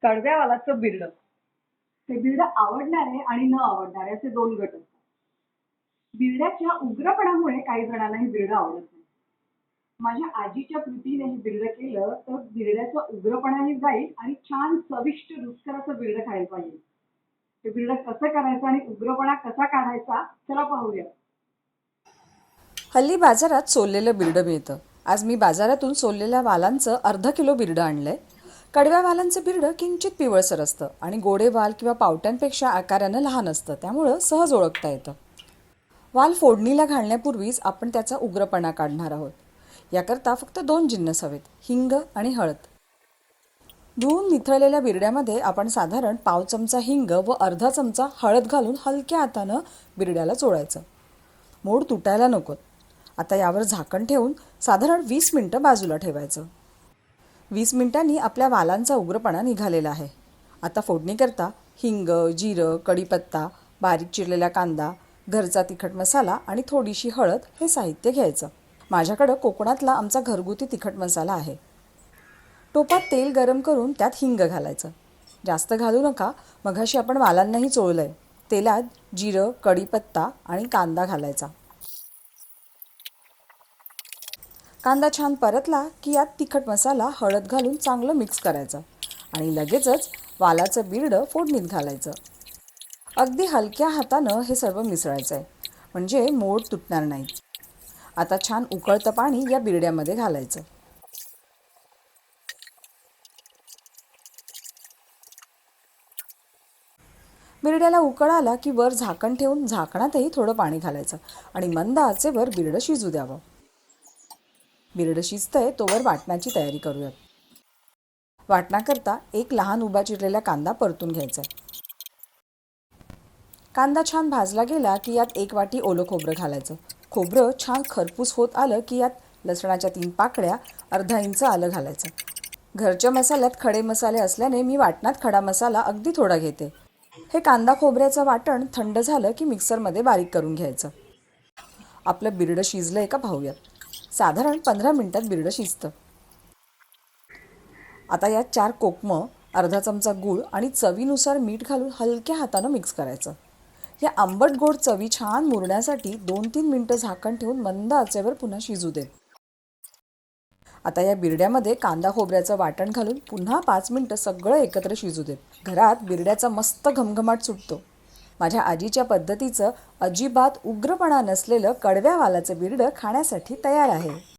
कडव्या वालाचं बिरडं. ते बिरडं आवडणारे आणि न आवडणारे असे दोन गट असतात. बिरड्याच्या उग्रपणामुळे काही जणांना हे बिरडं आवडत नाही. माझ्या आजीच्या कृतीने हे बिरडं केलं तर बिरड्याचा उग्रपणाही जाईल आणि छान चविष्ट रुचकर असं बिरडं खायला येईल. ते बिरडं कसं करायचं आणि उग्रपणा कसा काढायचा चला पाहूया. हल्ली बाजारात सोललेलं बिरडं मिळतं. आज मी बाजारातून सोललेल्या वालांचं अर्धा किलो बिरडं आणलंय. कडव्या वालांचं बिरडं किंचित पिवळसर असतं आणि गोडे वाल किंवा पावट्यांपेक्षा आकारानं लहान असतं, त्यामुळं सहज ओळखता येतं. वाल फोडणीला घालण्यापूर्वीच आपण त्याचा उग्रपणा काढणार आहोत. याकरता फक्त 2 जिन्नस हवेत, हिंग आणि हळद. धुवून निथळलेल्या बिरड्यामध्ये आपण साधारण पाव चमचा हिंग व अर्धा चमचा हळद घालून हलक्या हातानं बिरड्याला चोळायचं. मोड तुटायला नकोत. आता यावर झाकण ठेवून साधारण 20 मिनिटं बाजूला ठेवायचं. 20 मिनिटांनी आपल्या वालांचा उग्रपणा निघालेला आहे. आता फोडणी करता हिंग, जिरं, कढीपत्ता, बारीक चिरलेला कांदा, घरचा तिखट मसाला आणि थोडीशी हळद हे साहित्य घ्यायचं. माझ्याकडं कोकणातला आमचा घरगुती तिखट मसाला आहे. टोपात तेल गरम करून त्यात हिंग घालायचं. जास्त घालू नका, मघाशी आपण वालांनाही चोळलंय. तेलात जिरं, कढीपत्ता आणि कांदा घालायचा. कांदा छान परतला की यात तिखट मसाला, हळद घालून चांगलं मिक्स करायचं आणि लगेचच वालाचं बिरडं फोडणीत घालायचं. अगदी हलक्या हातानं हे सर्व मिसळायचं आहे, म्हणजे मोड तुटणार नाही. आता छान उकळतं पाणी या बिरड्यामध्ये घालायचं. बिरड्याला उकळ आला की वर झाकण ठेवून झाकणातही थोडं पाणी घालायचं आणि मंद आचेवर बिरडं शिजू द्यावं. बिरडं शिजतंय तोवर वाटणाची तयारी करूयात. वाटणाकरता एक लहान उभा चिरलेला कांदा परतून घ्यायचा. कांदा छान भाजला गेला की यात 1 वाटी ओलं खोबरं घालायचं. खोबरं छान खरपूस होत आलं की यात लसणाच्या 3 पाकळ्या, अर्धा इंच आलं घालायचं. घरच्या मसाल्यात खडे मसाले असल्याने मी वाटणात खडा मसाला अगदी थोडा घेते. हे कांदा खोबऱ्याचं वाटण थंड झालं की मिक्सरमध्ये बारीक करून घ्यायचं. आपलं बिरडं शिजलंय का पाहूयात. साधारण 15 मिनिटात बिरडं शिजतं. आता यात 4 कोकमं, अर्धा चमचा गूळ आणि चवीनुसार मीठ घालून हलक्या हातानं मिक्स करायचं. या आंबट गोड चवी छान मुरण्यासाठी 2-3 मिनिटं झाकण ठेवून मंद आचेवर पुन्हा शिजू देत. आता या बिरड्यामध्ये कांदा खोबऱ्याचं वाटण घालून पुन्हा 5 मिनिटं सगळं एकत्र शिजू देत. घरात बिरड्याचा मस्त घमघमाट सुटतो. माझ्या आजीच्या पद्धतीचं अजिबात उग्रपणा नसलेलं कडव्या वालाचं बिरडं खाण्यासाठी तयार आहे.